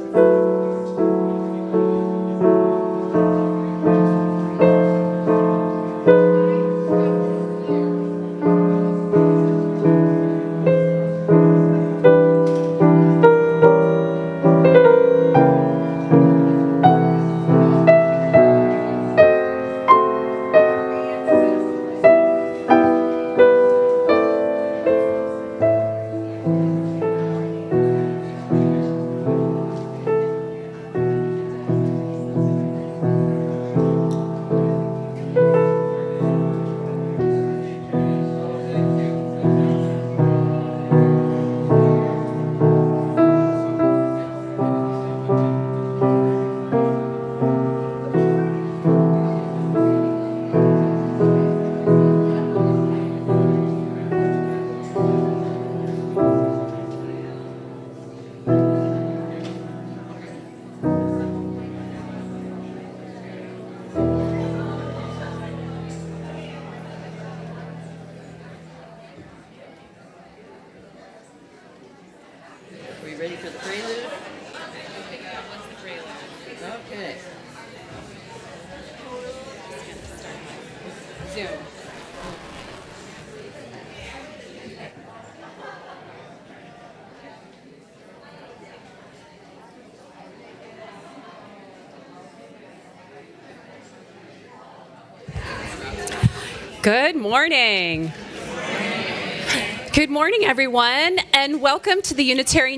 We ready for the prelude? What's the prelude? Okay. Zoom. Good morning. Good morning, everyone, and welcome to the Unitarian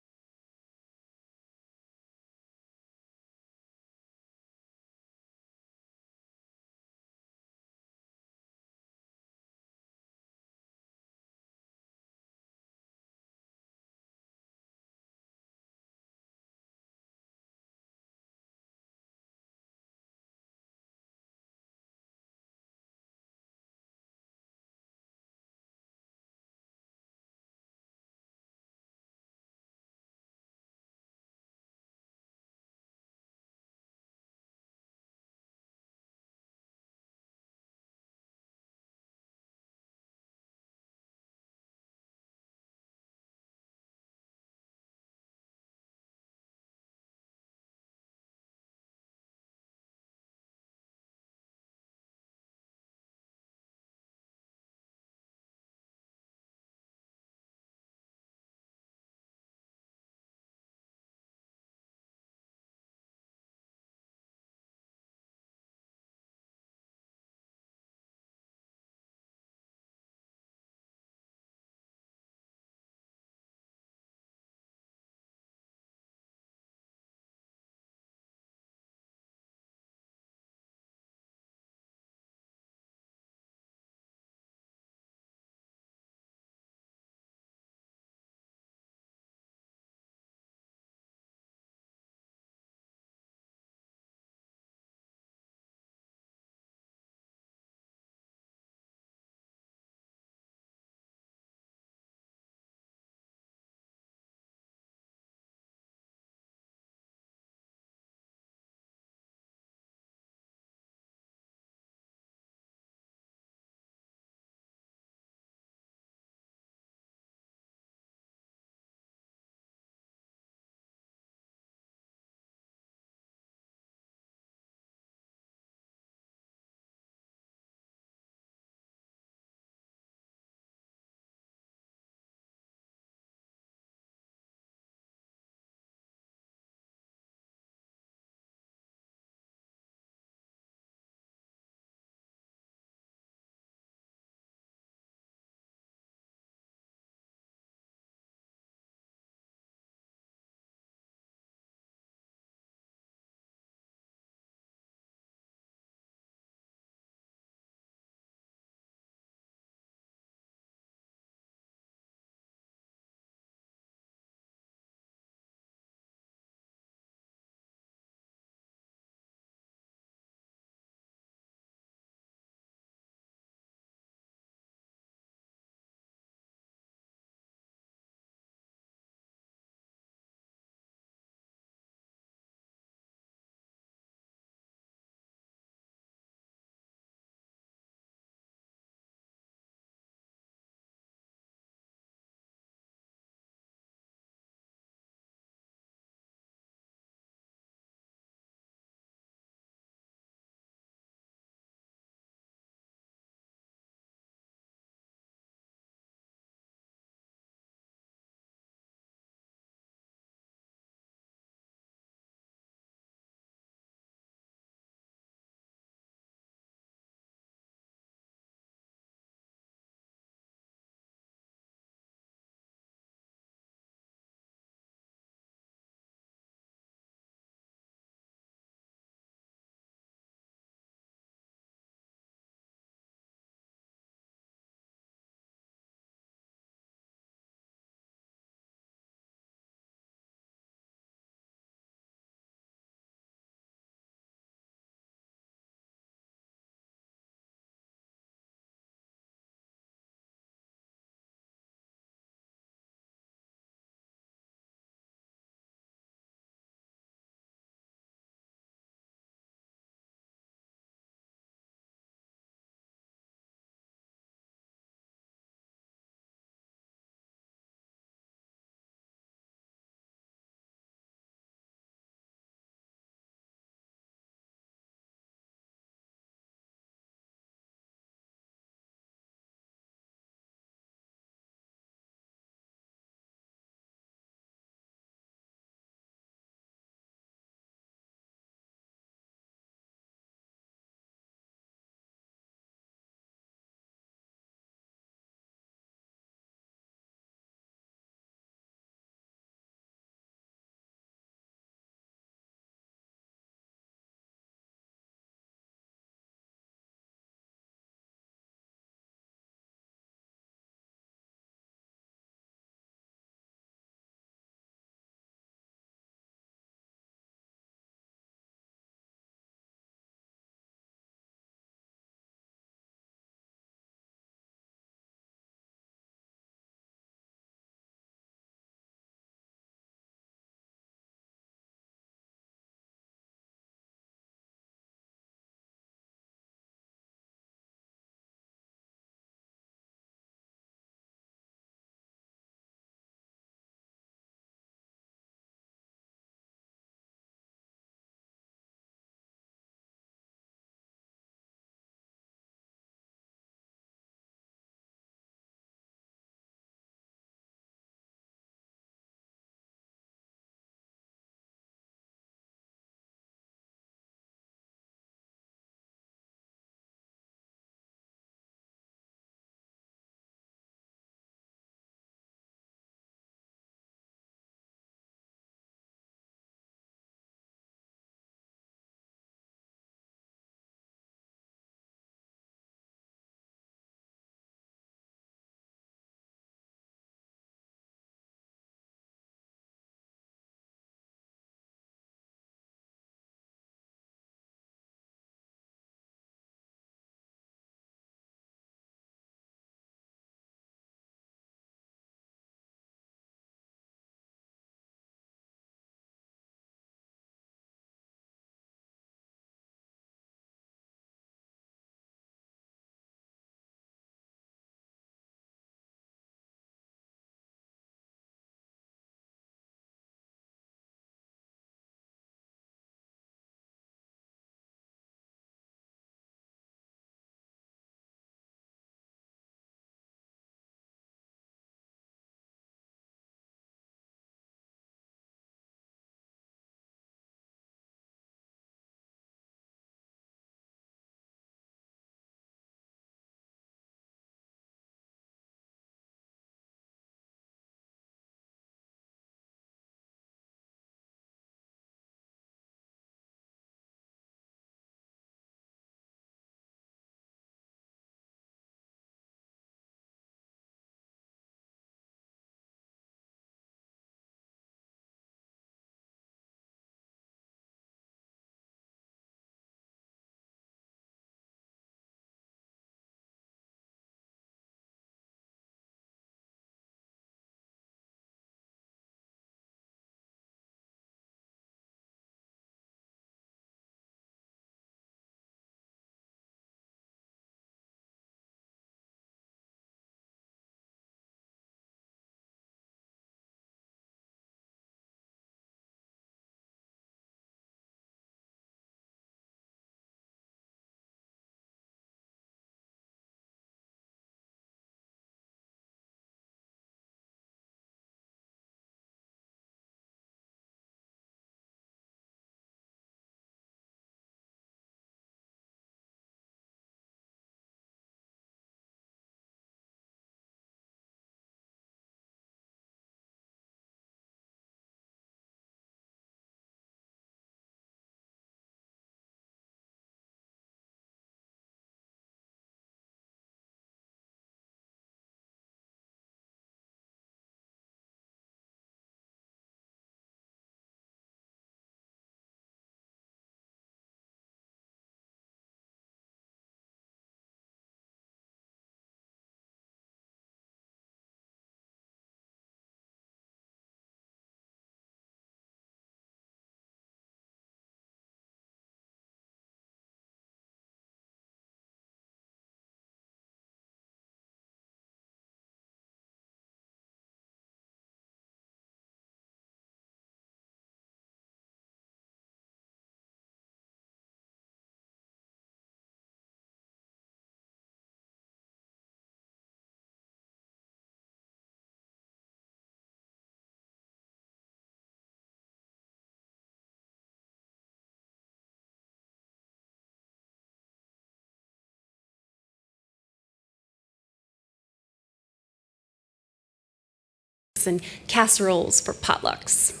and casseroles for potlucks,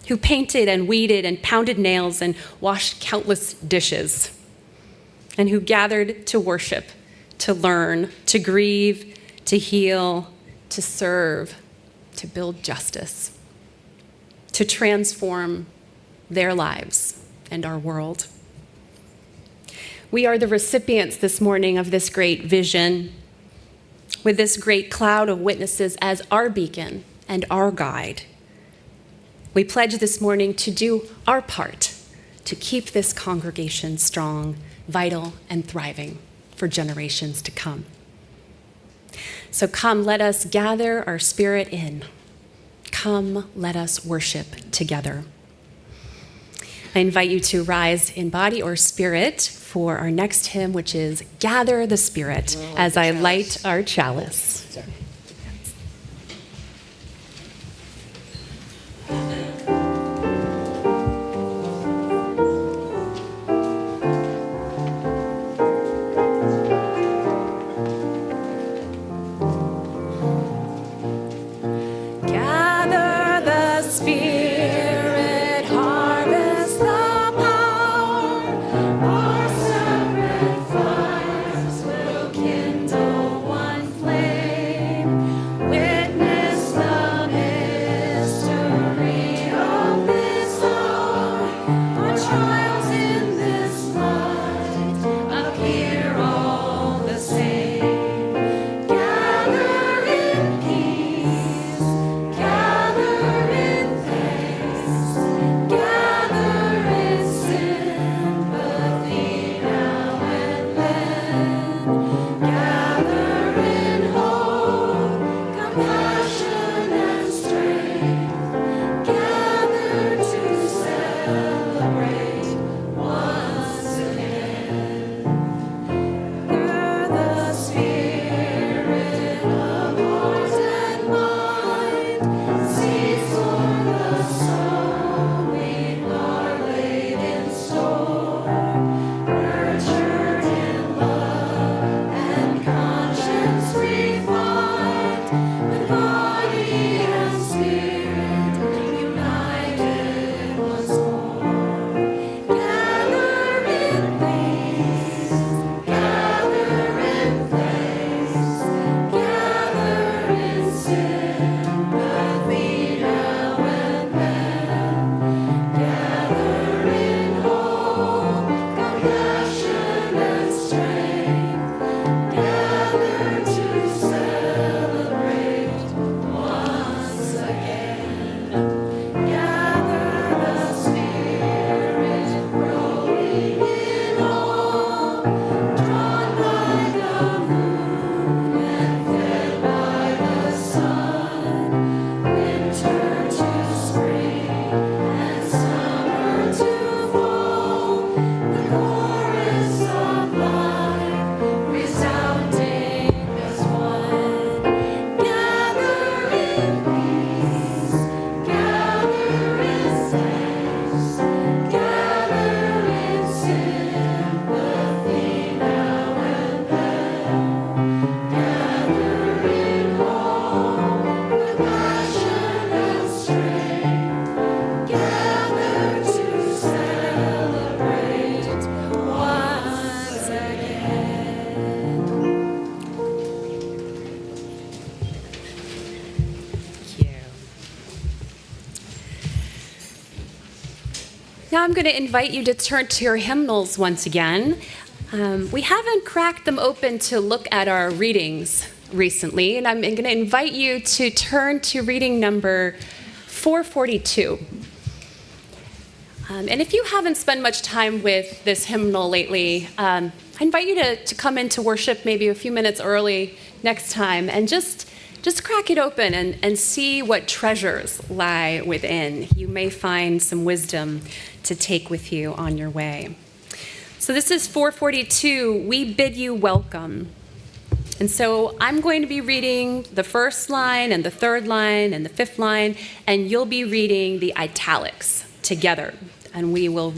who painted and weeded and pounded nails and washed countless dishes, and who gathered to worship, to learn, to grieve, to heal, to serve, to build justice, to transform their lives and our world. We are the recipients this morning of this great vision, with this great cloud of witnesses as our beacon and our guide. We pledge this morning to do our part to keep this congregation strong, vital, and thriving for generations to come. So come, let us gather our spirit in. Come, let us worship together. I invite you to rise in body or spirit for our next hymn, which is Gather the Spirit, as I light our chalice. Now I'm going to invite you to turn to your hymnals once again. We haven't cracked them open to look at our readings recently, and I'm going to invite you to turn to reading number 442. And if you haven't spent much time with this hymnal lately, I invite you to come into worship maybe a few minutes early next time and just crack it open and see what treasures lie within. You may find some wisdom to take with you on your way. So this is 442, We Bid You Welcome. And so I'm going to be reading the first line and the third line and the fifth line, and you'll be reading the italics together, and we will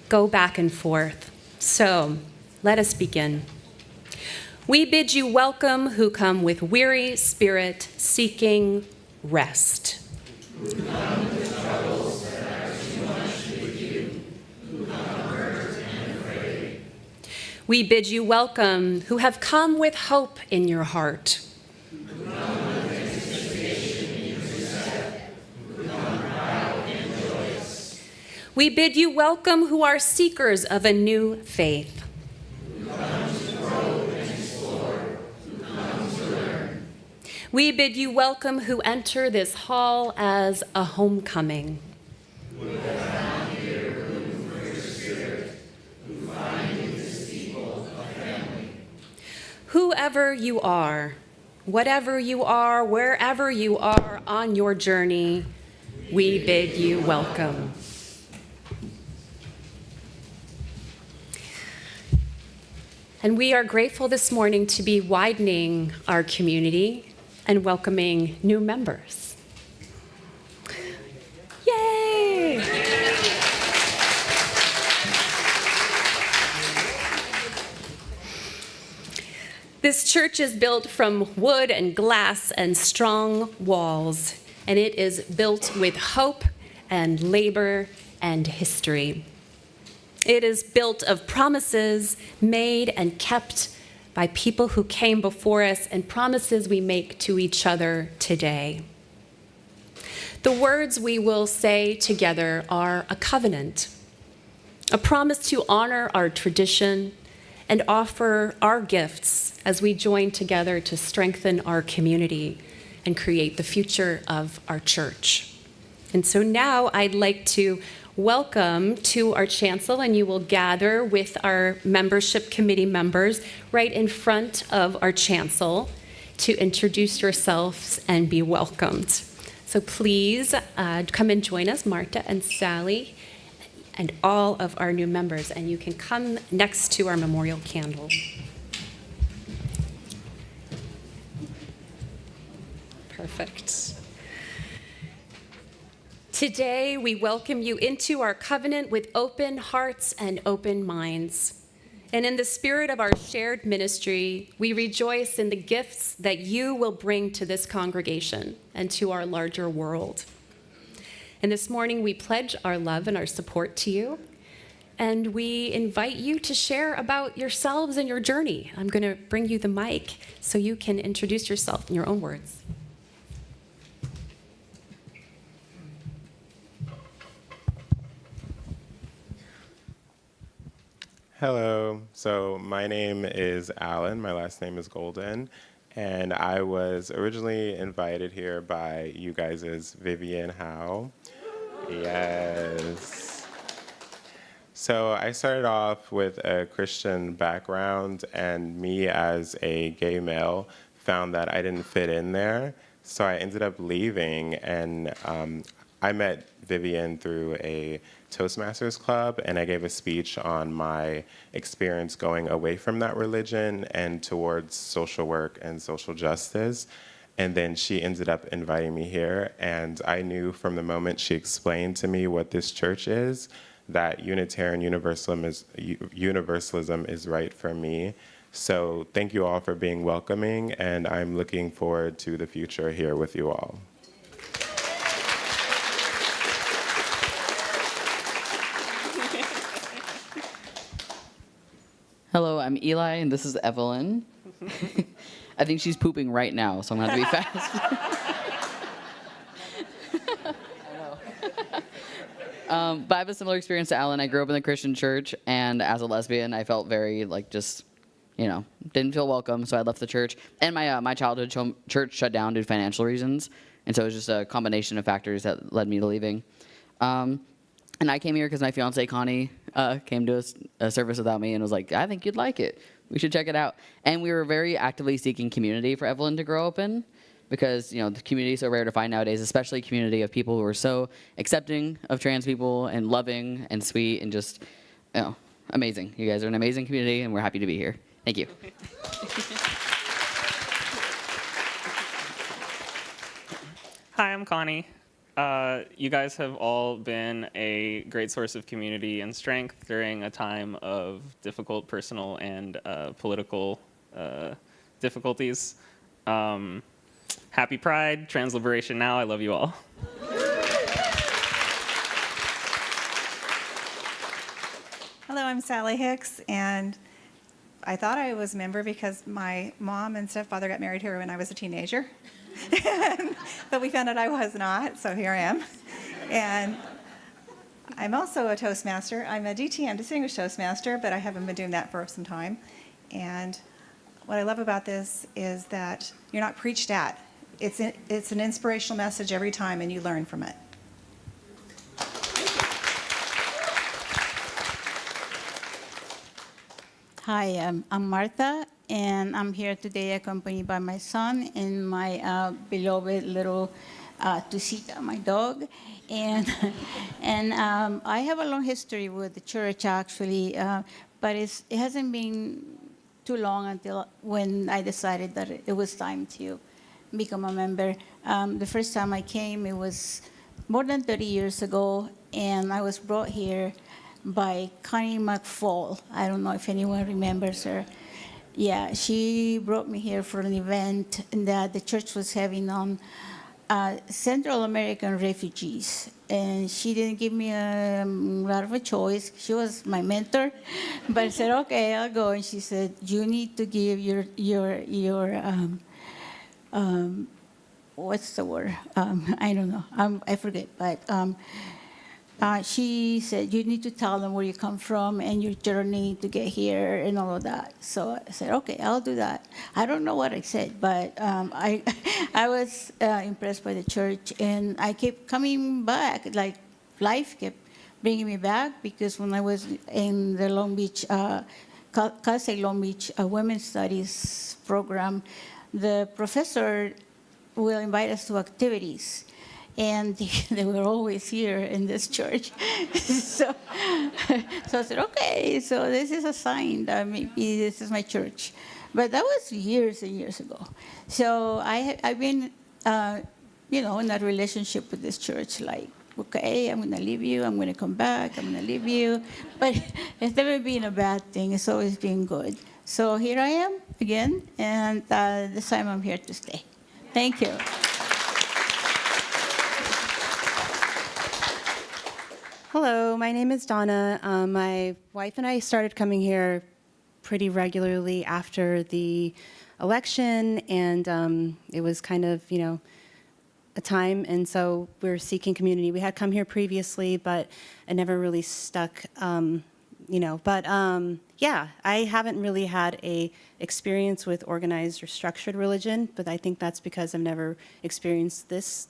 go back and forth. So let us begin. We bid you welcome who come with weary spirit, seeking rest. We bid you welcome who have come with hope in your heart. We bid you welcome who are seekers of a new faith. We bid you welcome who enter this hall as a homecoming. Whoever you are, whatever you are, wherever you are on your journey, we bid you welcome. And we are grateful this morning to be widening our community and welcoming new members. Yay! This church is built from wood and glass and strong walls, and it is built with hope and labor and history. It is built of promises made and kept by people who came before us and promises we make to each other today. The words we will say together are a covenant, a promise to honor our tradition and offer our gifts as we join together to strengthen our community and create the future of our church. And so now I'd like to welcome to our chancel, and you will gather with our membership committee members right in front of our chancel to introduce yourselves and be welcomed. So please come and join us, Marta and Sally, and all of our new members, and you can come next to our memorial candle. Perfect. Today, we welcome you into our covenant with open hearts and open minds. And in the spirit of our shared ministry, we rejoice in the gifts that you will bring to this congregation and to our larger world. And this morning, we pledge our love and our support to you. And we invite you to share about yourselves and your journey. I'm going to bring you the mic so you can introduce yourself in your own words. Hello, so my name is Alan, my last name is Golden, and I was originally invited here by you guys as Vivian Howe. Yes. So I started off with a Christian background, and me as a gay male found that I didn't fit in there, so I ended up leaving, and I met Vivian through a Toastmasters club, and I gave a speech on my experience going away from that religion and towards social work and social justice. And then she ended up inviting me here, and I knew from the moment she explained to me what this church is, that Unitarian Universalism is right for me. So thank you all for being welcoming, and I'm looking forward to the future here with you all. Hello, I'm Eli, and this is Evelyn. I think she's pooping right now, so I'm going to have to be fast. But I have a similar experience to Alan. I grew up in the Christian church, and as a lesbian, I felt very, didn't feel welcome, so I left the church. And my childhood church shut down due to financial reasons, and so it was just a combination of factors that led me to leaving. And I came here because my fiance Connie came to a service without me and was like, I think you'd like it. We should check it out. And we were very actively seeking community for Evelyn to grow up in because, the community is so rare to find nowadays, especially a community of people who are so accepting of trans people and loving and sweet and just, amazing. You guys are an amazing community, and we're happy to be here. Thank you. Hi, I'm Connie. You guys have all been a great source of community and strength during a time of difficult personal and political difficulties. Happy Pride, Trans Liberation Now. I love you all. Hello, I'm Sally Hicks, and I thought I was a member because my mom and stepfather got married here when I was a teenager. But we found out I was not, so here I am. And I'm also a Toastmaster. I'm a DTM, Distinguished Toastmaster, but I haven't been doing that for some time. And what I love about this is that you're not preached at. It's an inspirational message every time, and you learn from it. Hi, I'm Martha, and I'm here today accompanied by my son and my beloved little Tusita, my dog. And, I have a long history with the church, actually, but it hasn't been too long until when I decided that it was time to become a member. The first time I came, it was more than 30 years ago, and I was brought here by Connie McFall. I don't know if anyone remembers her. Yeah, she brought me here for an event that the church was having on Central American refugees. And she didn't give me a lot of a choice. She was my mentor. But I said, okay, I'll go. And she said, you need to give your what's the word? I don't know. I forget. But she said, you need to tell them where you come from and your journey to get here and all of that. So I said, okay, I'll do that. I don't know what I said, but I was impressed by the church, and I kept coming back. Like, life kept bringing me back, because when I was in the Long Beach, Cal State Long Beach Women's Studies program, the professor will invite us to activities. And they were always here in this church. so I said, okay, so this is a sign that maybe this is my church. But that was years and years ago. So I've been, in that relationship with this church, like, okay, I'm going to leave you, I'm going to come back, I'm going to leave you. But it's never been a bad thing. It's always been good. So here I am again, and this time I'm here to stay. Thank you. Hello, my name is Donna. My wife and I started coming here pretty regularly after the election, and it was kind of, a time, and so we're seeking community. We had come here previously, but it never really stuck, But I haven't really had a experience with organized or structured religion, but I think that's because I've never experienced this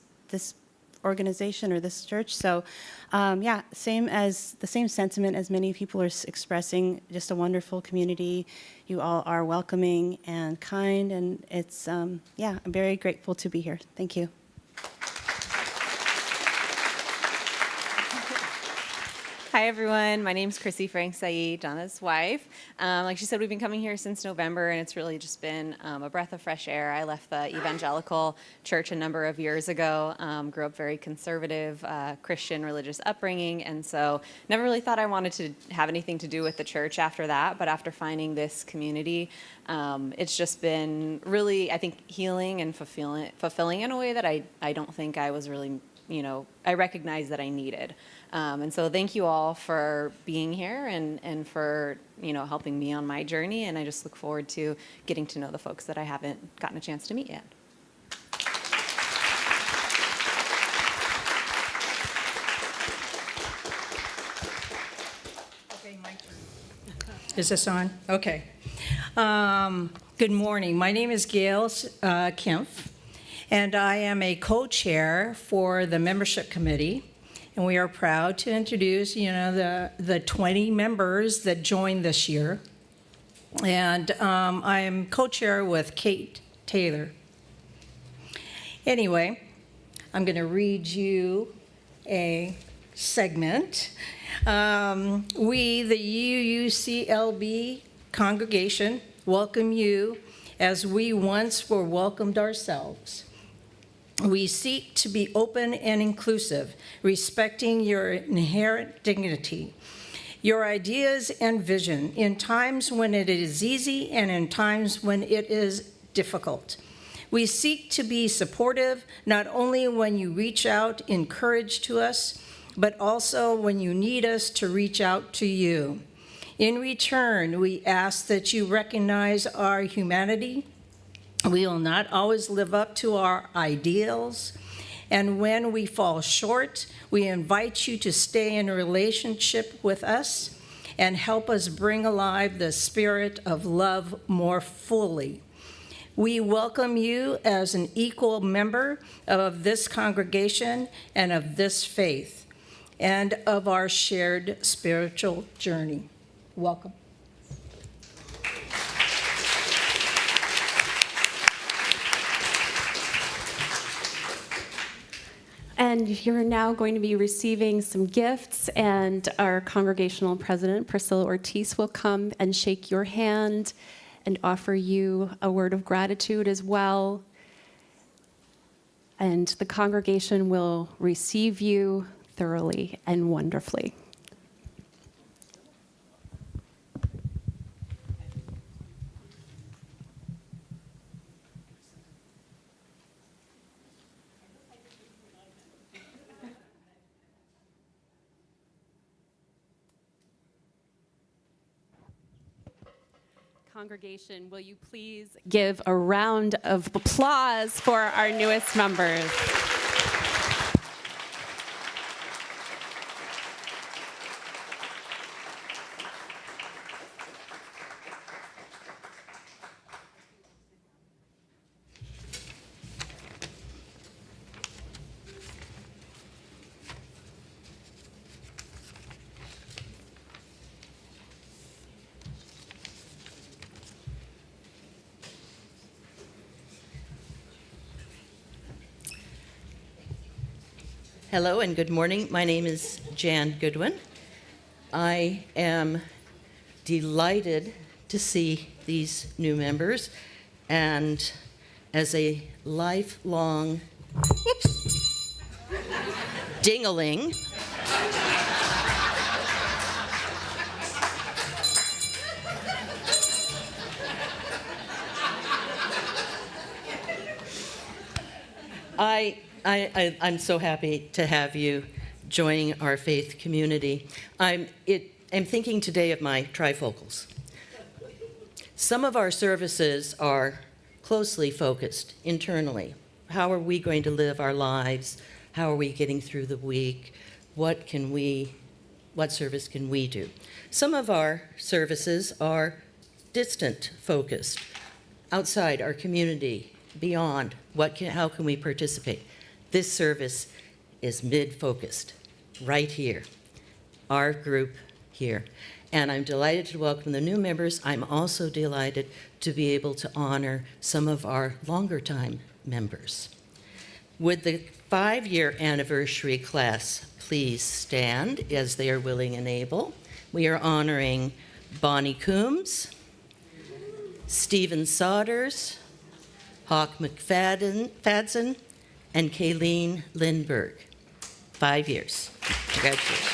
organization or this church. So the same sentiment as many people are expressing, just a wonderful community. You all are welcoming and kind, and it's I'm very grateful to be here. Thank you. Hi, everyone. My name is Chrissy Frank Saeed, Donna's wife. Like she said, we've been coming here since November, and it's really just been a breath of fresh air. I left the evangelical church a number of years ago, grew up very conservative, Christian religious upbringing, and so never really thought I wanted to have anything to do with the church after that. But after finding this community, it's just been really, I think, healing and fulfilling in a way that I don't think I was really, I recognized that I needed. And so thank you all for being here and for, helping me on my journey. And I just look forward to getting to know the folks that I haven't gotten a chance to meet yet. Okay, my turn. Is this on? Okay. Good morning. My name is Gail Kempf, and I am a co-chair for the membership committee. And we are proud to introduce, the 20 members that joined this year. And I am co-chair with Kate Taylor. Anyway, I'm going to read you a segment. We, the UUCLB congregation, welcome you as we once were welcomed ourselves. We seek to be open and inclusive, respecting your inherent dignity, your ideas and vision in times when it is easy and in times when it is difficult. We seek to be supportive, not only when you reach out in courage to us, but also when you need us to reach out to you. In return, we ask that you recognize our humanity. We will not always live up to our ideals. And when we fall short, we invite you to stay in a relationship with us and help us bring alive the spirit of love more fully. We welcome you as an equal member of this congregation and of this faith and of our shared spiritual journey. Welcome. And you're now going to be receiving some gifts, and our congregational president, Priscilla Ortiz, will come and shake your hand and offer you a word of gratitude as well. And the congregation will receive you thoroughly and wonderfully. Congregation, will you please give a round of applause for our newest members? Hello and good morning. My name is Jan Goodwin. I am delighted to see these new members, and as a lifelong ding-a-ling, I'm so happy to have you joining our faith community. I'm thinking today of my trifocals. Some of our services are closely focused internally. How are we going to live our lives? How are we getting through the week? What service can we do? Some of our services are distant focused, outside our community, beyond. How can we participate? This service is mid-focused, right here, our group here. And I'm delighted to welcome the new members. I'm also delighted to be able to honor some of our longer time members. Would the 5-year anniversary class please stand as they are willing and able? We are honoring Bonnie Coombs, Stephen Sodders, Hawk McFadden, and Kayleen Lindberg. 5 years. Congratulations.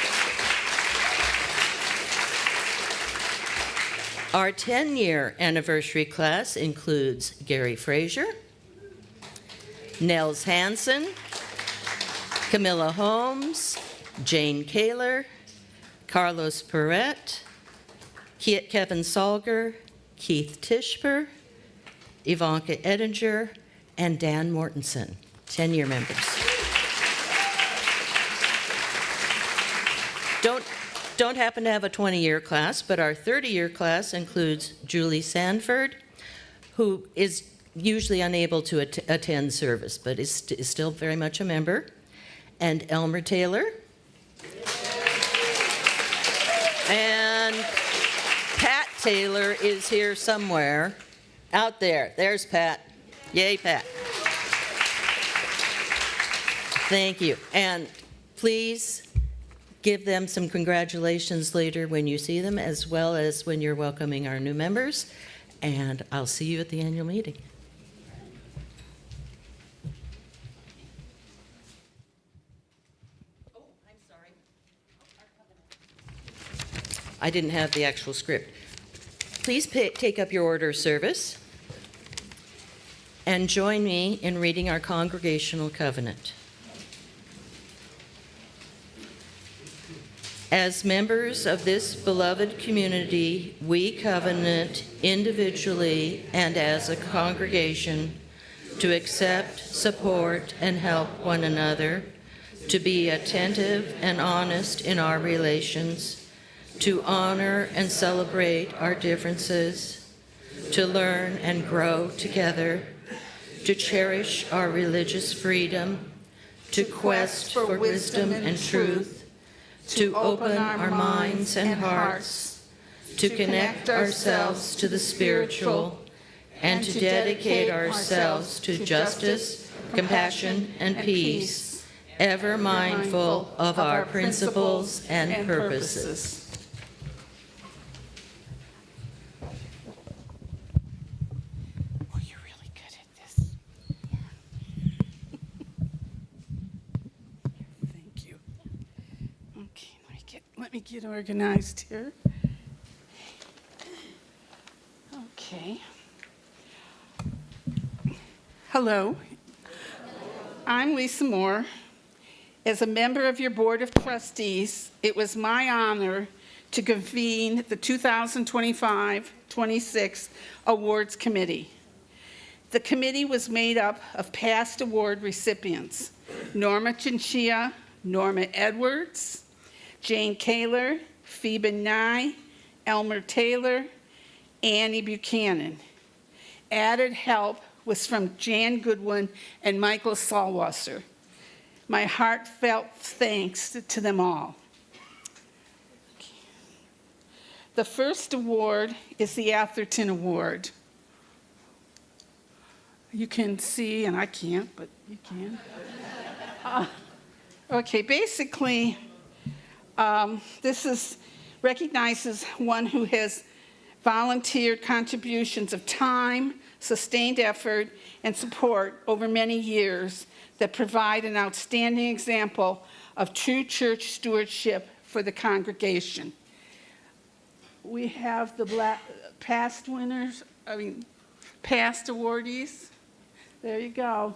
Our 10-year anniversary class includes Gary Frazier, Nels Hansen, Camilla Holmes, Jane Kaler, Carlos Perret, Kevin Salger, Keith Tishper, Ivanka Edinger, and Dan Mortensen, 10-year members. Don't happen to have a 20-year class, but our 30-year class includes Julie Sanford, who is usually unable to attend service, but is still very much a member, and Elmer Taylor, and Pat Taylor is here somewhere, out there. There's Pat. Yay, Pat. Thank you. And please give them some congratulations later when you see them, as well as when you're welcoming our new members. And I'll see you at the annual meeting. Oh, I'm sorry. I didn't have the actual script. Please take up your order of service. and join me in reading our congregational covenant. As members of this beloved community, we covenant individually and as a congregation to accept, support, and help one another, to be attentive and honest in our relations, to honor and celebrate our differences, to learn and grow together, to cherish our religious freedom, to quest for wisdom and truth, to open our minds and hearts, to connect ourselves to the spiritual, and to dedicate ourselves to justice, compassion, and peace, ever mindful of our principles and purposes. Oh, you're really good at this. Thank you. Okay, let me get organized here. Okay. Hello. I'm Lissa Moore. As a member of your Board of Trustees, it was my honor to convene the 2025-26 Awards Committee. The committee was made up of past award recipients: Norma Chinchilla, Norma Edwards, Jane Kaler, Phoebe Nye, Elmer Taylor, Annie Buchanan. Added help was from Jan Goodwin and Michael Salwasser. My heartfelt thanks to them all. The first award is the Atherton Award. You can see, and I can't, but you can. Okay, basically, this recognizes one who has volunteered contributions of time, sustained effort, and support over many years that provide an outstanding example of true church stewardship for the congregation. We have the past awardees. There you go.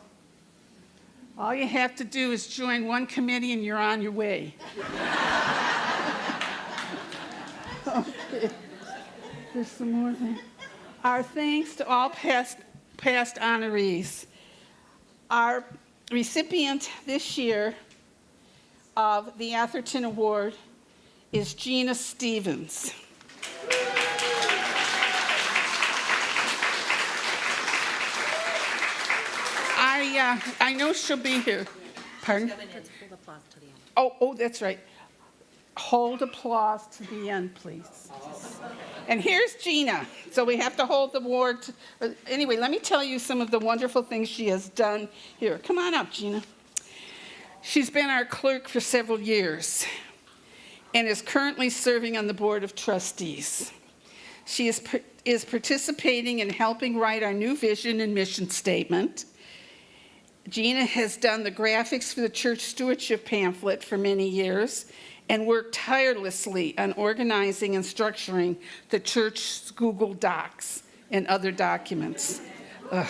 All you have to do is join one committee and you're on your way. Okay. There's some more things. Our thanks to all past honorees. Our recipient this year of the Atherton Award is Gina Stevens. I know she'll be here. Pardon? Oh, that's right. Hold applause to the end, please. And here's Gina. So we have to hold the award. Anyway, let me tell you some of the wonderful things she has done here. Come on up, Gina. She's been our clerk for several years and is currently serving on the Board of Trustees. She is participating in helping write our new vision and mission statement. Gina has done the graphics for the church stewardship pamphlet for many years and worked tirelessly on organizing and structuring the church's Google Docs and other documents. Ugh.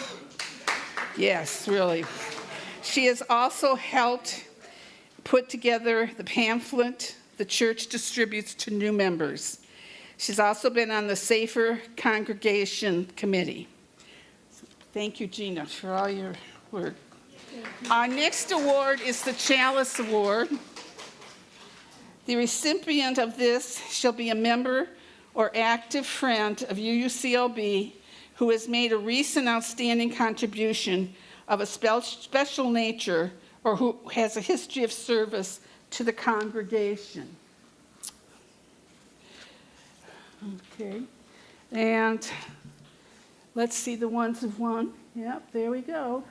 Yes, really. She has also helped put together the pamphlet the church distributes to new members. She's also been on the Safer Congregation Committee. Thank you, Gina, for all your work. Our next award is the Chalice Award. The recipient of this shall be a member or active friend of UUCLB who has made a recent outstanding contribution of a special nature or who has a history of service to the congregation. Okay, and let's see the ones who've won. Yep, there we go.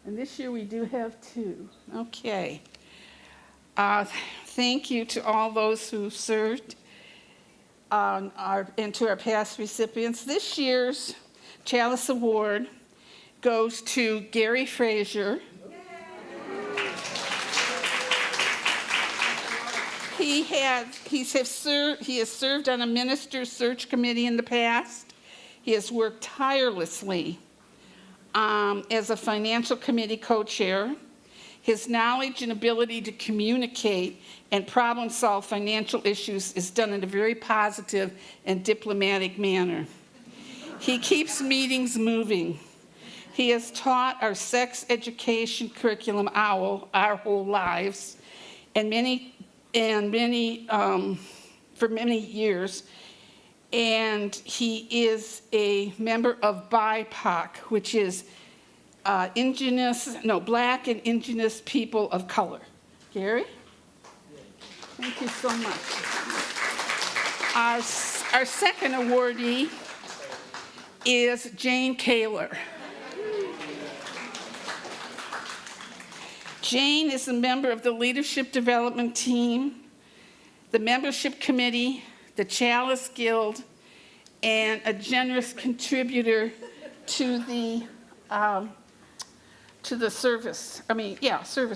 And this year we do have two. Okay. Thank you to all those who served and to our past recipients. This year's Chalice Award goes to Gary Frazier. He has served on a minister's search committee in the past. He has worked tirelessly as a financial committee co-chair. His knowledge and ability to communicate and problem-solve financial issues is done in a very positive and diplomatic manner. He keeps meetings moving. He has taught our sex education curriculum our whole lives, and for many years. And he is a member of BIPOC, which is Black and Indigenous People of Color. Gary? Thank you so much. Our second awardee is Jane Kaler. Jane is a member of the Leadership Development Team, the Membership Committee, the Chalice Guild, and a generous contributor to the service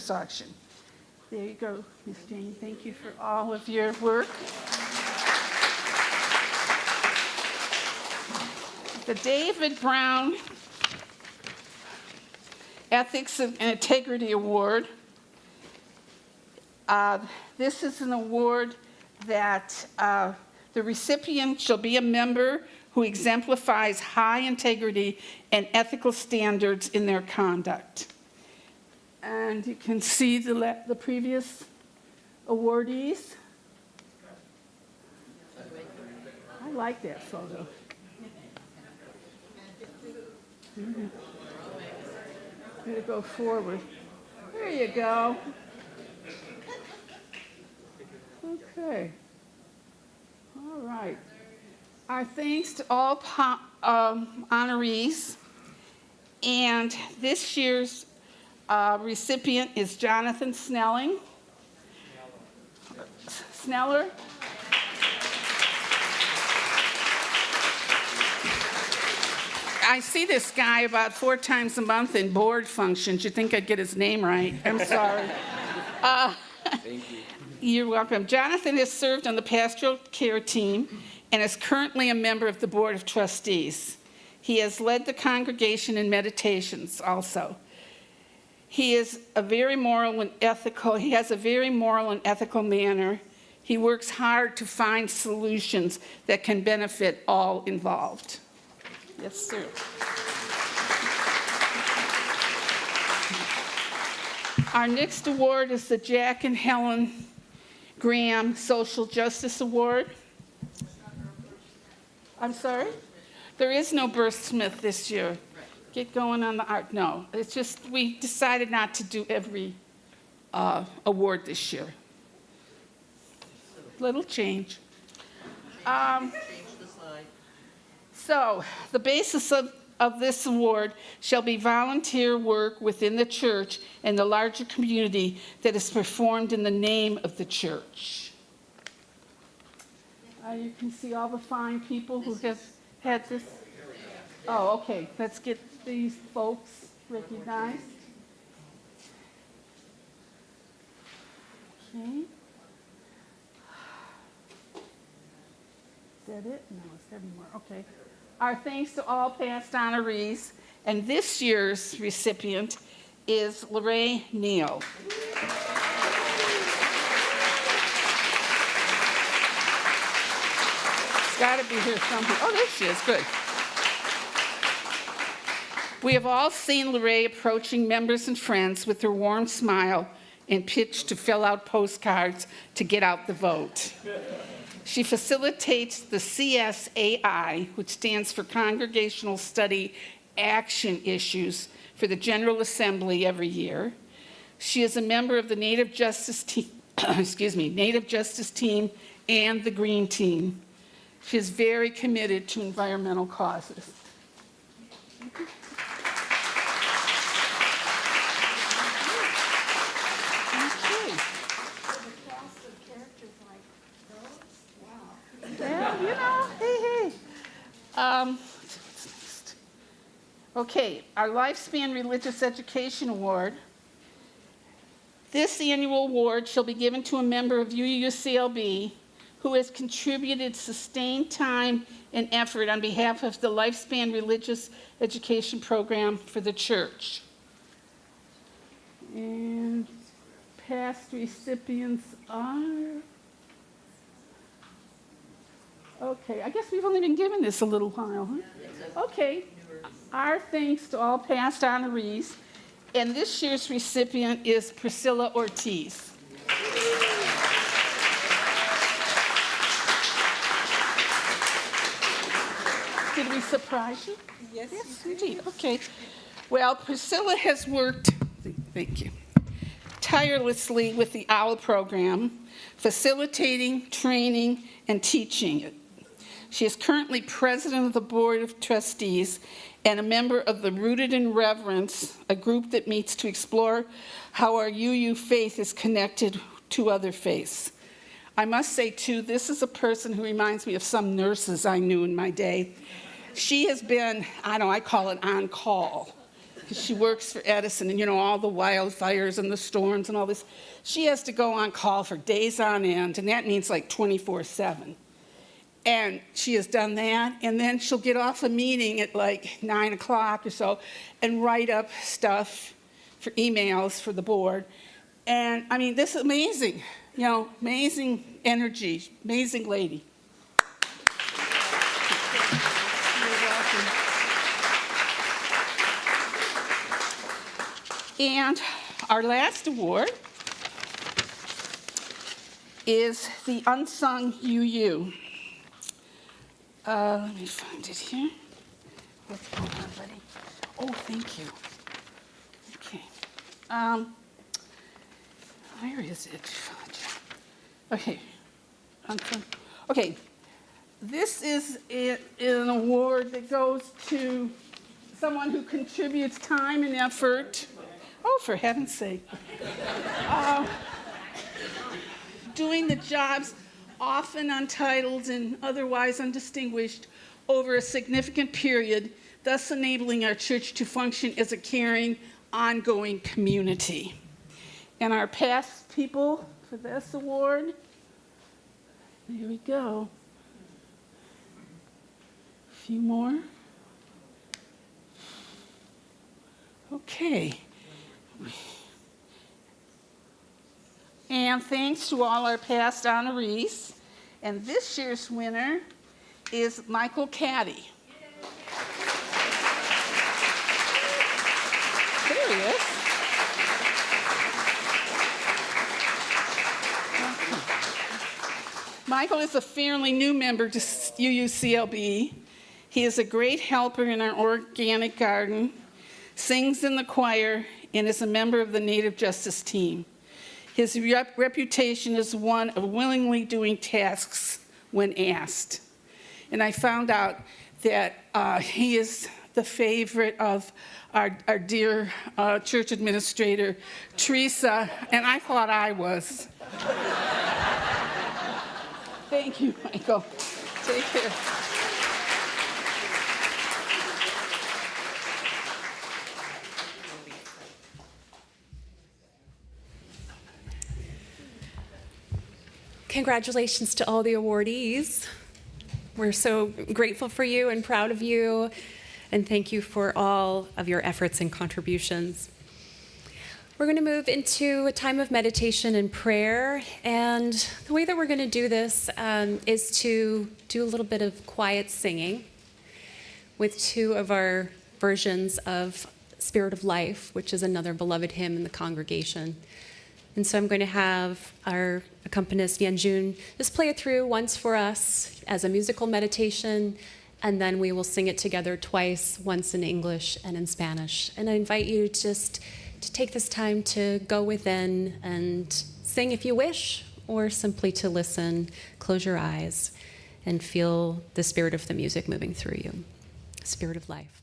auction. There you go, Ms. Jane. Thank you for all of your work. The David Brown Ethics and Integrity Award. This is an award that the recipient shall be a member who exemplifies high integrity and ethical standards in their conduct. And you can see the previous awardees. I like that photo. Mm-hmm. Way to go forward. There you go. Okay. All right. Our thanks to all honorees. And this year's recipient is Jonathan Sneller. I see this guy about 4 times a month in board functions. You'd think I'd get his name right. I'm sorry. Thank you. You're welcome. Jonathan has served on the pastoral care team and is currently a member of the Board of Trustees. He has led the congregation in meditations also. He has a very moral and ethical manner. He works hard to find solutions that can benefit all involved. Yes, sir. Our next award is the Jack and Helen Graham Social Justice Award. I'm sorry? There is no Birth Smith this year. Get going on the art. No, it's just we decided not to do every award this year. Little change. So the basis of this award shall be volunteer work within the church and the larger community that is performed in the name of the church. You can see all the fine people who have had this. Oh, okay. Let's get these folks recognized. Okay. Is that it? No, it's 7 more. Okay. Our thanks to all past honorees, and this year's recipient is Lorraine Neal. It's got to be here somewhere. Oh, there she is. Good. We have all seen Lorraine approaching members and friends with her warm smile and pitch to fill out postcards to get out the vote. She facilitates the CSAI, which stands for Congregational Study Action Issues, for the General Assembly every year. She is a member of the Native Justice Team, Native Justice Team and the Green Team. She is very committed to environmental causes. Well, you know, hey. Okay, our Lifespan Religious Education Award. This annual award shall be given to a member of UUCLB who has contributed sustained time and effort on behalf of the Lifespan Religious Education Program for the church. And past recipients are... Okay, I guess we've only been given this a little while, huh? Okay, our thanks to all past honorees. And this year's recipient is Priscilla Ortiz. Did we surprise you? Yes, indeed. Okay. Well, Priscilla has worked, thank you, tirelessly with the OWL program, facilitating, training, and teaching it. She is currently president of the Board of Trustees and a member of the Rooted in Reverence, a group that meets to explore how our UU faith is connected to other faiths. I must say, too, this is a person who reminds me of some nurses I knew in my day. She has been, I call it on call, because she works for Edison, and all the wildfires and the storms and all this. She has to go on call for days on end, and that means like 24/7. And she has done that, and then she'll get off a meeting at like 9 o'clock or so and write up stuff for emails for the board. And this is amazing, amazing energy, amazing lady. You're welcome. And our last award is the Unsung UU. Let me find it here. What's going on, buddy? Oh, thank you. Okay. Where is it? Okay. Okay. This is an award that goes to someone who contributes time and effort. Oh, for heaven's sake. Doing the jobs often untitled and otherwise undistinguished over a significant period, thus enabling our church to function as a caring, ongoing community. And our past people for this award, there we go. A few more. Okay. And thanks to all our past honorees. And this year's winner is Michael Caddy. There he is. Michael is a fairly new member to UUCLB. He is a great helper in our organic garden, sings in the choir, and is a member of the Native Justice team. His reputation is one of willingly doing tasks when asked. And I found out that he is the favorite of our dear church administrator, Teresa, and I thought I was. Thank you, Michael. Take care. Congratulations to all the awardees. We're so grateful for you and proud of you, and thank you for all of your efforts and contributions. We're going to move into a time of meditation and prayer, and the way that we're going to do this is to do a little bit of quiet singing with two of our versions of Spirit of Life, which is another beloved hymn in the congregation. And so I'm going to have our accompanist, Yanjun, just play it through once for us as a musical meditation, and then we will sing it together twice, once in English and in Spanish. And I invite you just to take this time to go within and sing if you wish, or simply to listen, close your eyes, and feel the spirit of the music moving through you. Spirit of Life.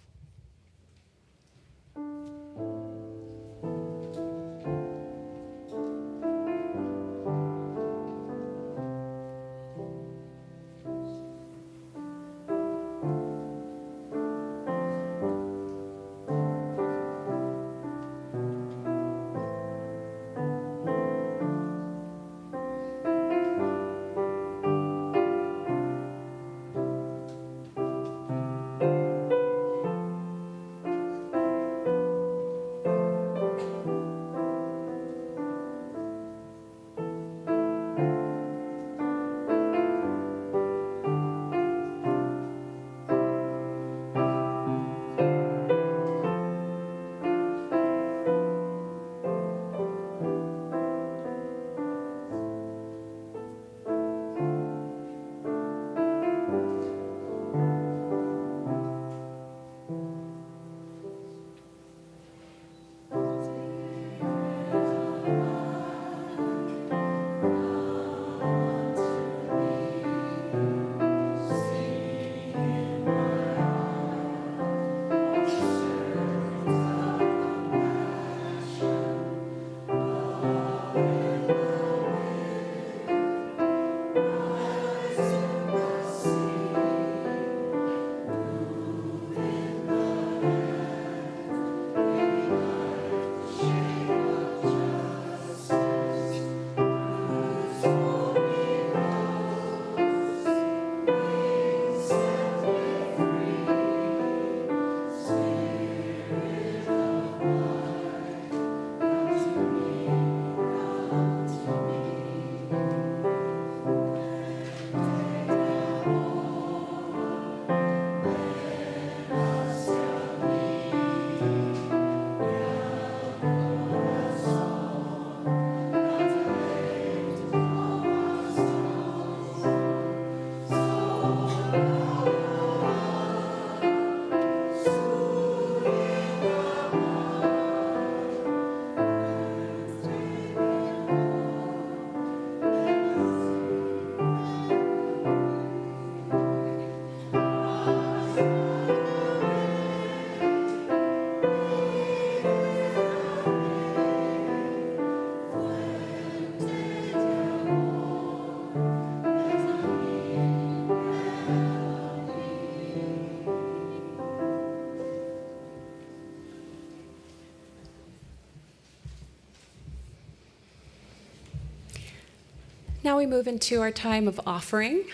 Now we move into our time of offering,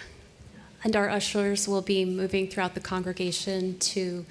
and our ushers will be moving throughout the congregation to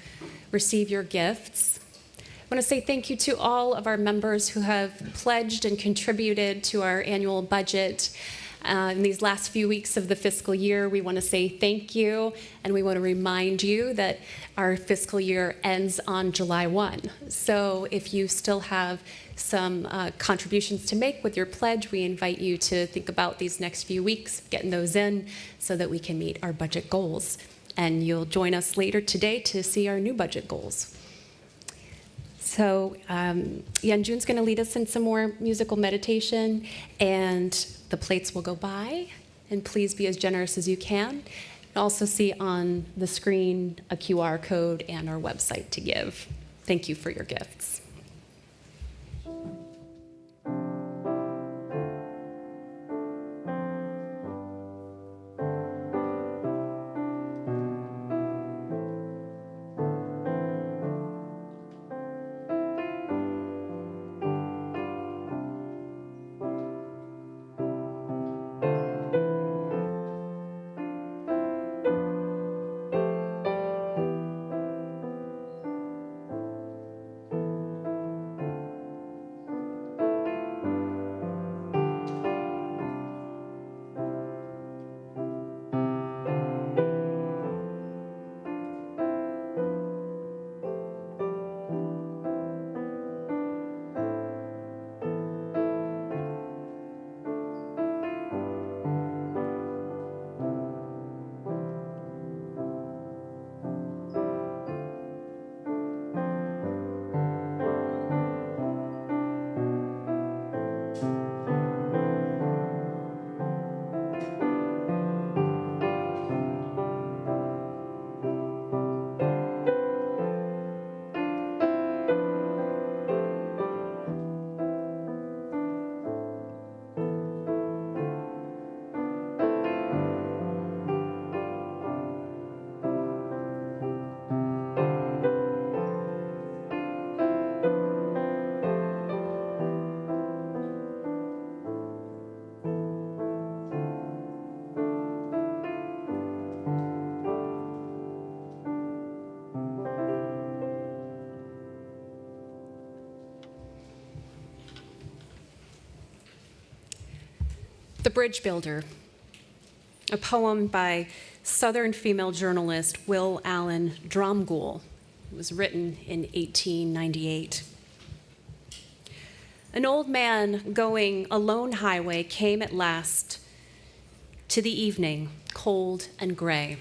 receive your gifts. I want to say thank you to all of our members who have pledged and contributed to our annual budget. In these last few weeks of the fiscal year, we want to say thank you, and we want to remind you that our fiscal year ends on July 1. So if you still have some contributions to make with your pledge, we invite you to think about these next few weeks, getting those in so that we can meet our budget goals. And you'll join us later today to see our new budget goals. So Yeonjun's going to lead us in some more musical meditation, and the plates will go by, and please be as generous as you can. You'll also see on the screen a QR code and our website to give. Thank you for your gifts. The Bridge Builder, a poem by Southern female journalist Will Allen Dromgoole. It was written in 1898. An old man going a lone highway came at last to the evening, cold and gray.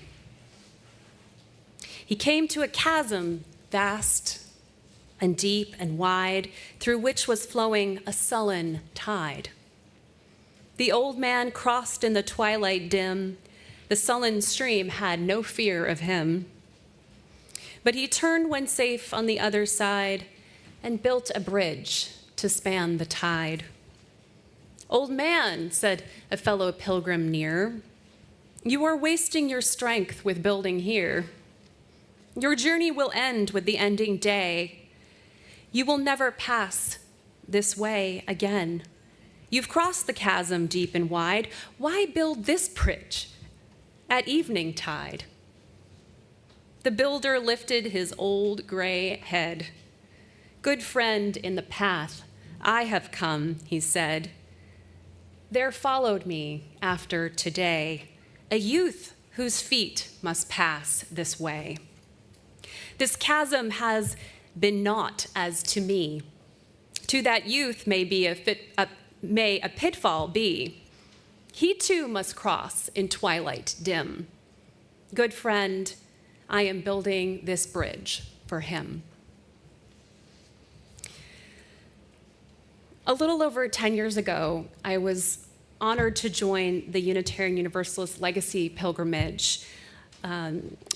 He came to a chasm vast and deep and wide, through which was flowing a sullen tide. The old man crossed in the twilight dim. The sullen stream had no fear of him. But he turned when safe on the other side and built a bridge to span the tide. "Old man," said a fellow pilgrim near, "you are wasting your strength with building here. Your journey will end with the ending day. You will never pass this way again. You've crossed the chasm deep and wide. Why build this bridge at evening tide?" The builder lifted his old gray head. "Good friend, in the path I have come," he said. "There followed me after today a youth whose feet must pass this way. This chasm has been naught as to me. To that youth may a pitfall be. He too must cross in twilight dim. Good friend, I am building this bridge for him." A little over 10 years ago, I was honored to join the Unitarian Universalist Legacy Pilgrimage.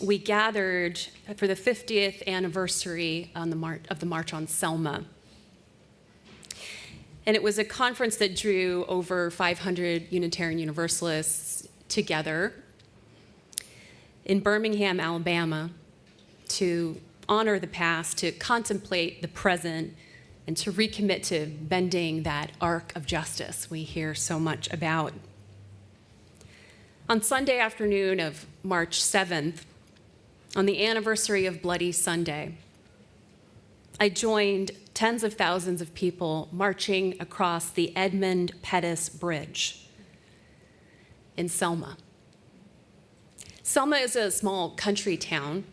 We gathered for the 50th anniversary of the March on Selma. And it was a conference that drew over 500 Unitarian Universalists together in Birmingham, Alabama, to honor the past, to contemplate the present, and to recommit to bending that arc of justice we hear so much about. On Sunday afternoon of March 7th, on the anniversary of Bloody Sunday, I joined tens of thousands of people marching across the Edmund Pettus Bridge in Selma. Selma is a small country town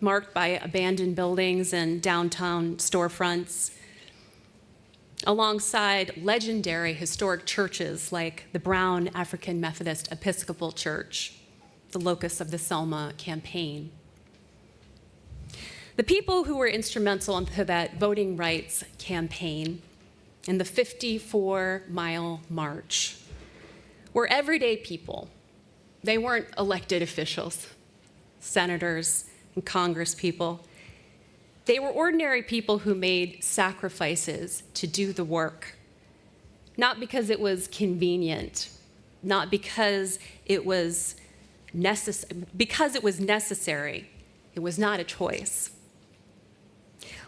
marked by abandoned buildings and downtown storefronts, alongside legendary historic churches like the Brown African Methodist Episcopal Church, the locus of the Selma campaign. The people who were instrumental in that voting rights campaign in the 54-mile march were everyday people. They weren't elected officials, senators, and congresspeople. They were ordinary people who made sacrifices to do the work, not because it was convenient, not because it was necessary. It was not a choice.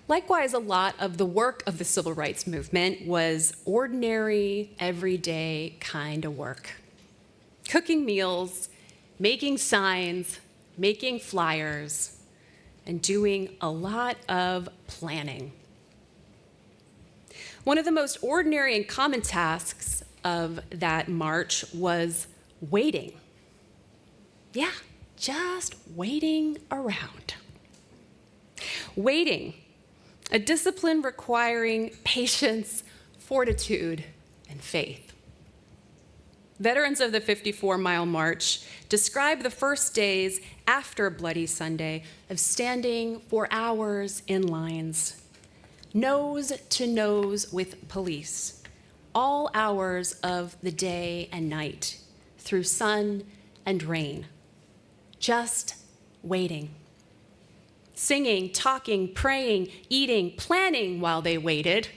Likewise, a lot of the work of the civil rights movement was ordinary, everyday kind of work. Cooking meals, making signs, making flyers, and doing a lot of planning. One of the most ordinary and common tasks of that march was waiting. Yeah, just waiting around. Waiting, a discipline requiring patience, fortitude, and faith. Veterans of the 54-mile march describe the first days after Bloody Sunday of standing for hours in lines, nose to nose with police, all hours of the day and night, through sun and rain, just waiting. Singing, talking, praying, eating, planning while they waited.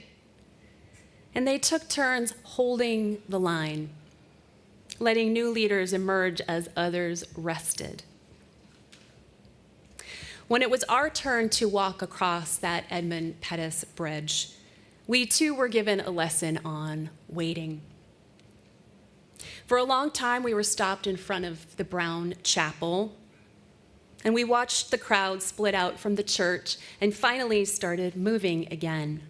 And they took turns holding the line, letting new leaders emerge as others rested. When it was our turn to walk across that Edmund Pettus Bridge, we too were given a lesson on waiting. For a long time, we were stopped in front of the Brown Chapel, and we watched the crowd split out from the church and finally started moving again,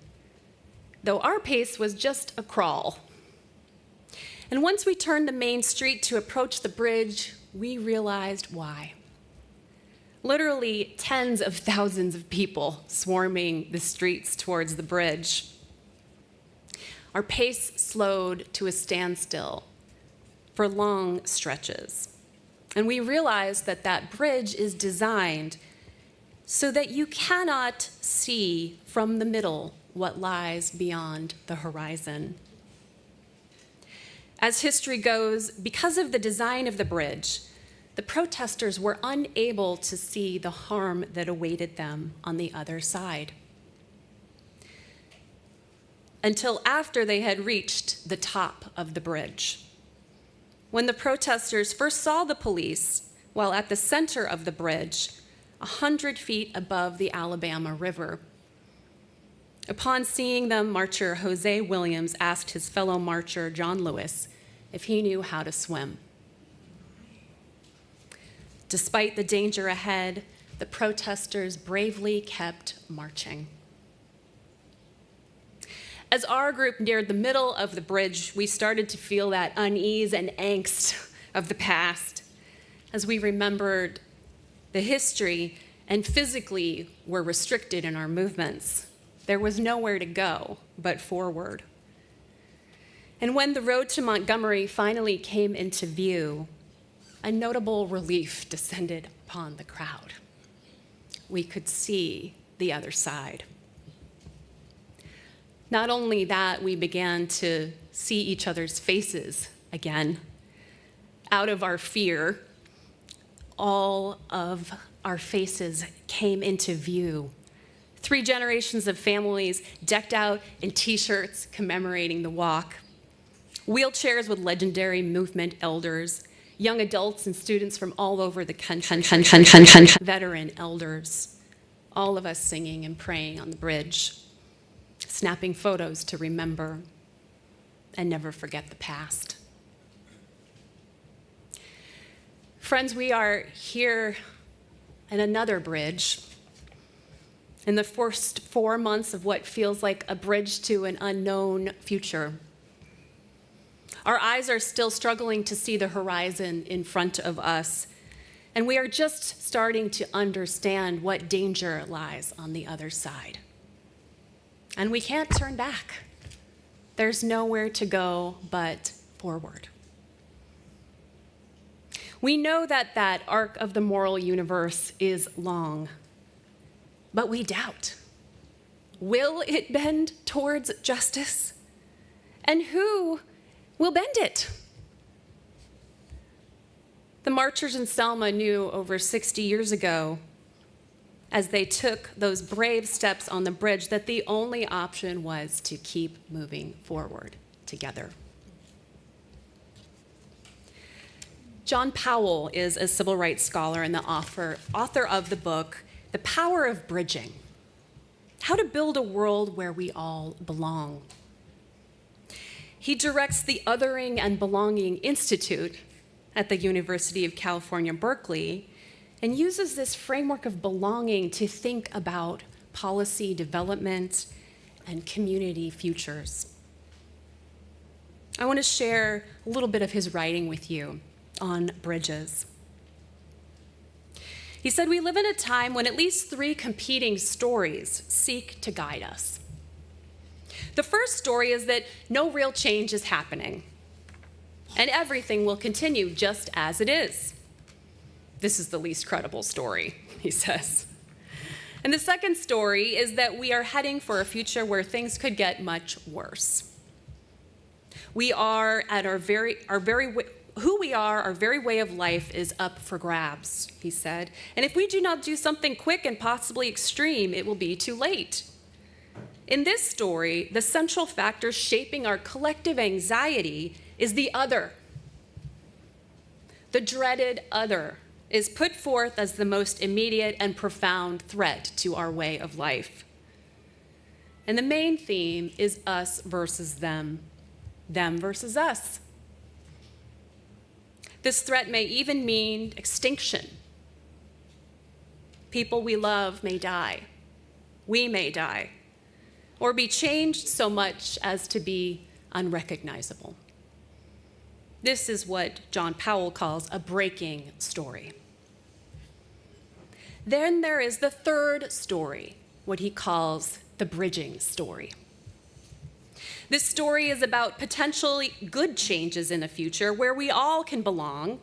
though our pace was just a crawl. And once we turned the main street to approach the bridge, we realized why. Literally tens of thousands of people swarming the streets towards the bridge. Our pace slowed to a standstill for long stretches. And we realized that that bridge is designed so that you cannot see from the middle what lies beyond the horizon. As history goes, because of the design of the bridge, the protesters were unable to see the harm that awaited them on the other side, until after they had reached the top of the bridge. When the protesters first saw the police while at the center of the bridge, 100 feet above the Alabama River. Upon seeing them, Marcher Jose Williams asked his fellow marcher, John Lewis, if he knew how to swim. Despite the danger ahead, the protesters bravely kept marching. As our group neared the middle of the bridge, we started to feel that unease and angst of the past as we remembered the history and physically were restricted in our movements. There was nowhere to go but forward. And when the road to Montgomery finally came into view, a notable relief descended upon the crowd. We could see the other side. Not only that, we began to see each other's faces again. Out of our fear, all of our faces came into view. 3 generations of families decked out in t-shirts commemorating the walk. Wheelchairs with legendary movement elders, young adults and students from all over the country, veteran elders, all of us singing and praying on the bridge, snapping photos to remember and never forget the past. Friends, we are here at another bridge. In the first 4 months of what feels like a bridge to an unknown future. Our eyes are still struggling to see the horizon in front of us, and we are just starting to understand what danger lies on the other side. And we can't turn back. There's nowhere to go but forward. We know that that arc of the moral universe is long, but we doubt. Will it bend towards justice? And who will bend it? The marchers in Selma knew over 60 years ago, as they took those brave steps on the bridge, that the only option was to keep moving forward together. John Powell is a civil rights scholar and the author of the book, The Power of Bridging: How to Build a World Where We All Belong. He directs the Othering and Belonging Institute at the University of California, Berkeley, and uses this framework of belonging to think about policy development and community futures. I want to share a little bit of his writing with you on bridges. He said, "We live in a time when at least 3 competing stories seek to guide us. The first story is that no real change is happening, and everything will continue just as it is. This is the least credible story," he says. And the second story is that we are heading for a future where things could get much worse. We are at who we are, our very way of life is up for grabs, he said. And if we do not do something quick and possibly extreme, it will be too late. In this story, the central factor shaping our collective anxiety is the other. The dreaded other is put forth as the most immediate and profound threat to our way of life. And the main theme is us versus them versus us. This threat may even mean extinction. People we love may die. We may die, or be changed so much as to be unrecognizable. This is what John Powell calls a breaking story. Then there is the third story, what he calls the bridging story. This story is about potentially good changes in the future where we all can belong.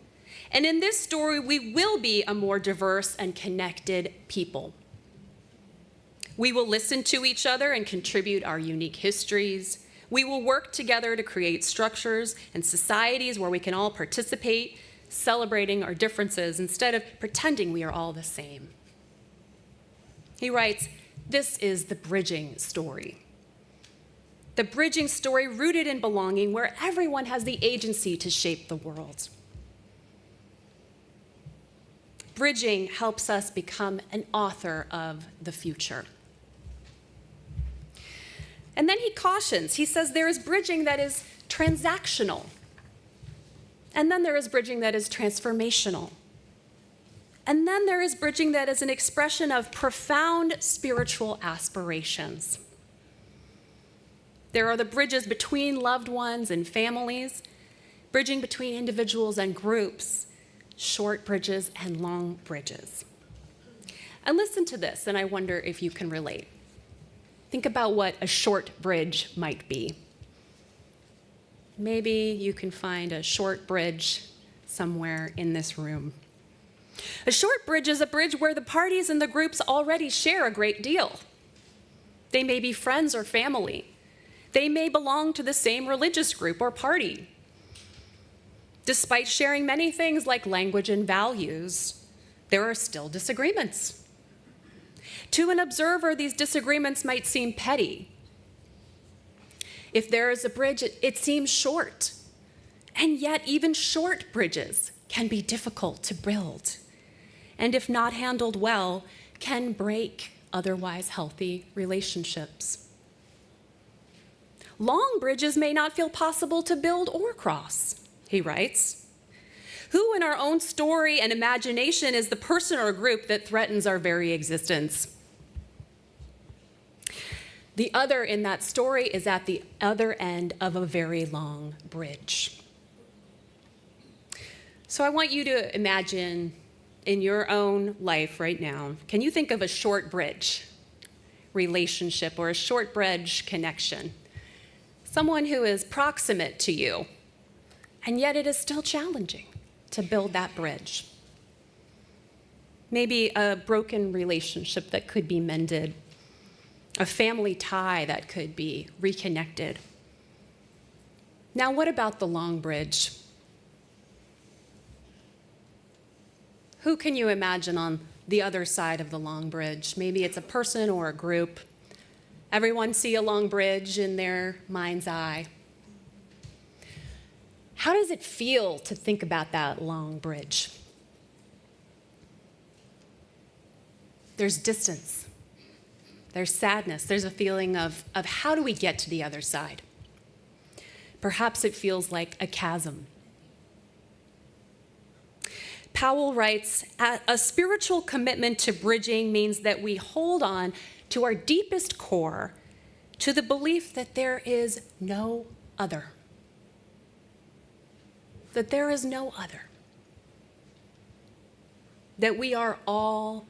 And in this story, we will be a more diverse and connected people. We will listen to each other and contribute our unique histories. We will work together to create structures and societies where we can all participate, celebrating our differences instead of pretending we are all the same. He writes, "This is the bridging story. The bridging story rooted in belonging, where everyone has the agency to shape the world. Bridging helps us become an author of the future." And then he cautions. He says there is bridging that is transactional. And then there is bridging that is transformational. And then there is bridging that is an expression of profound spiritual aspirations. There are the bridges between loved ones and families, bridging between individuals and groups, short bridges and long bridges. And listen to this, and I wonder if you can relate. Think about what a short bridge might be. Maybe you can find a short bridge somewhere in this room. A short bridge is a bridge where the parties and the groups already share a great deal. They may be friends or family. They may belong to the same religious group or party. Despite sharing many things like language and values, there are still disagreements. To an observer, these disagreements might seem petty. If there is a bridge, it seems short. And yet, even short bridges can be difficult to build. And if not handled well, can break otherwise healthy relationships. Long bridges may not feel possible to build or cross, he writes. Who in our own story and imagination is the person or group that threatens our very existence? The other in that story is at the other end of a very long bridge. So I want you to imagine in your own life right now, can you think of a short bridge relationship or a short bridge connection? Someone who is proximate to you, and yet it is still challenging to build that bridge. Maybe a broken relationship that could be mended, a family tie that could be reconnected. Now, what about the long bridge? Who can you imagine on the other side of the long bridge? Maybe it's a person or a group. Everyone see a long bridge in their mind's eye. How does it feel to think about that long bridge? There's distance. There's sadness. There's a feeling of how do we get to the other side? Perhaps it feels like a chasm. Powell writes, a spiritual commitment to bridging means that we hold on to our deepest core, to the belief that there is no other. That there is no other. That we are all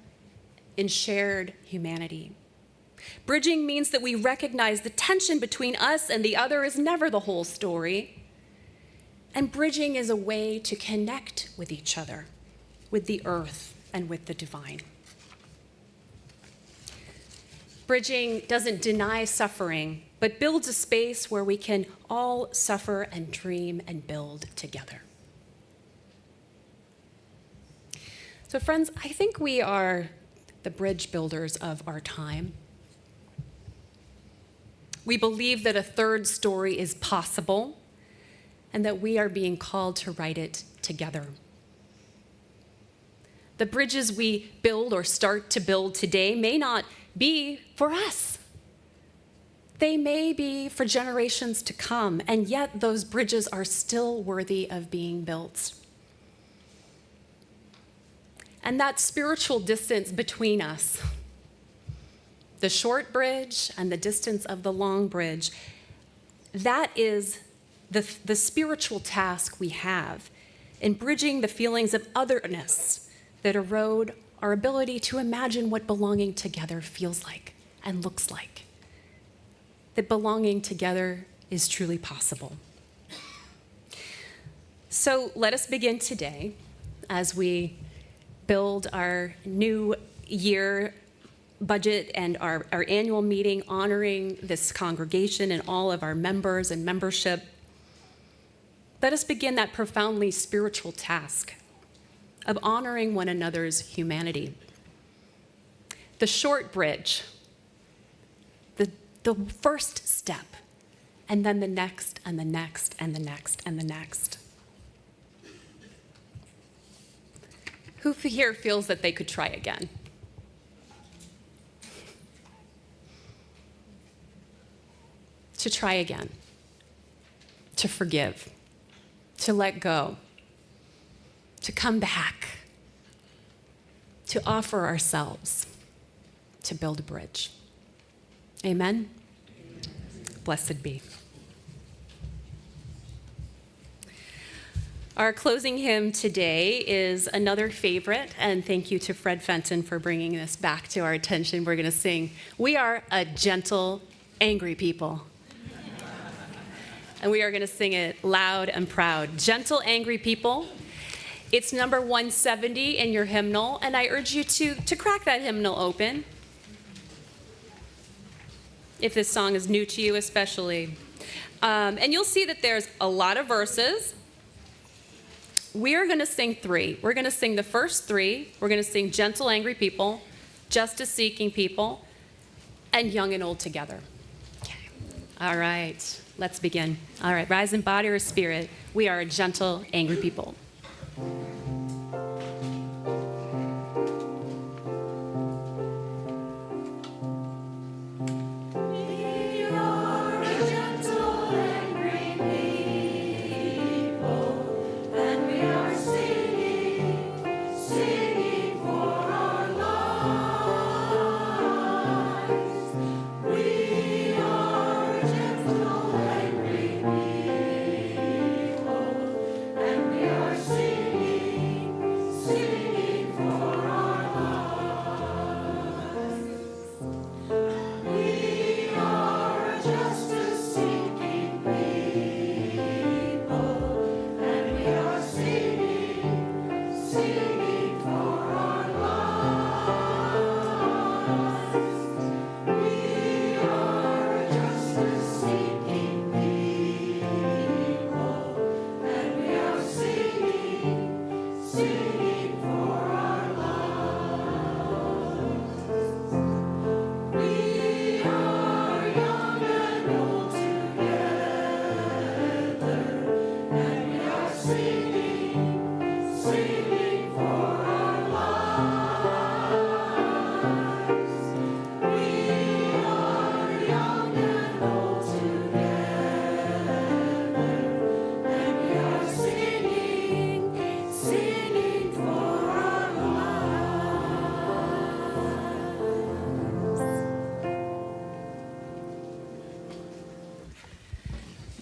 in shared humanity. Bridging means that we recognize the tension between us and the other is never the whole story. And bridging is a way to connect with each other, with the earth and with the divine. Bridging doesn't deny suffering, but builds a space where we can all suffer and dream and build together. So friends, I think we are the bridge builders of our time. We believe that a third story is possible and that we are being called to write it together. The bridges we build or start to build today may not be for us. They may be for generations to come, and yet those bridges are still worthy of being built. And that spiritual distance between us, the short bridge and the distance of the long bridge, that is the spiritual task we have in bridging the feelings of otherness that erode our ability to imagine what belonging together feels like and looks like. That belonging together is truly possible. So let us begin today as we build our new year budget and our annual meeting honoring this congregation and all of our members and membership. Let us begin that profoundly spiritual task of honoring one another's humanity. The short bridge, the first step, and then the next and the next and the next and the next. Who here feels that they could try again? To try again, to forgive, to let go, to come back, to offer ourselves, to build a bridge. Amen? Blessed be. Our closing hymn today is another favorite, and thank you to Fred Fenton for bringing this back to our attention. We're going to sing, "We Are a Gentle, Angry People." And we are going to sing it loud and proud. Gentle, Angry People. It's number 170 in your hymnal, and I urge you to crack that hymnal open. If this song is new to you especially. And you'll see that there's a lot of verses. We are going to sing 3. We're going to sing the first 3. We're going to sing Gentle, Angry People, Justice-Seeking People, and Young and Old together. Okay. All right. Let's begin. All right. Rise in body or spirit. We are a gentle, angry people. And we are singing.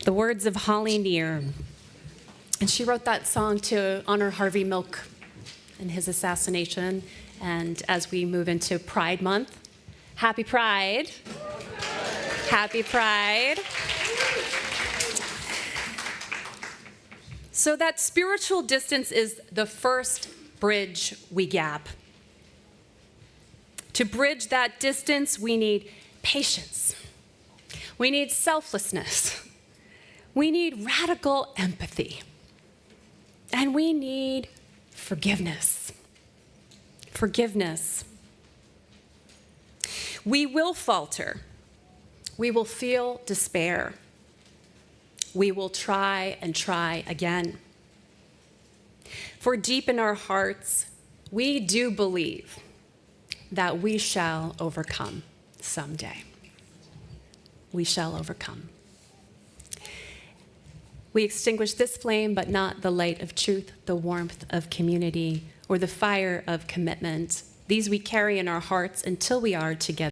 the words of Holly Near. And she wrote that song to honor Harvey Milk and his assassination. And as we move into Pride Month, happy Pride. Happy Pride. So that spiritual distance is the first bridge we gap. To bridge that distance, we need patience. We need selflessness. We need radical empathy. And we need forgiveness. Forgiveness. We will falter. We will feel despair. We will try and try again. For deep in our hearts, we do believe that we shall overcome someday. We shall overcome. We extinguish this flame, but not the light of truth, the warmth of community, or the fire of commitment. These we carry in our hearts until we are together.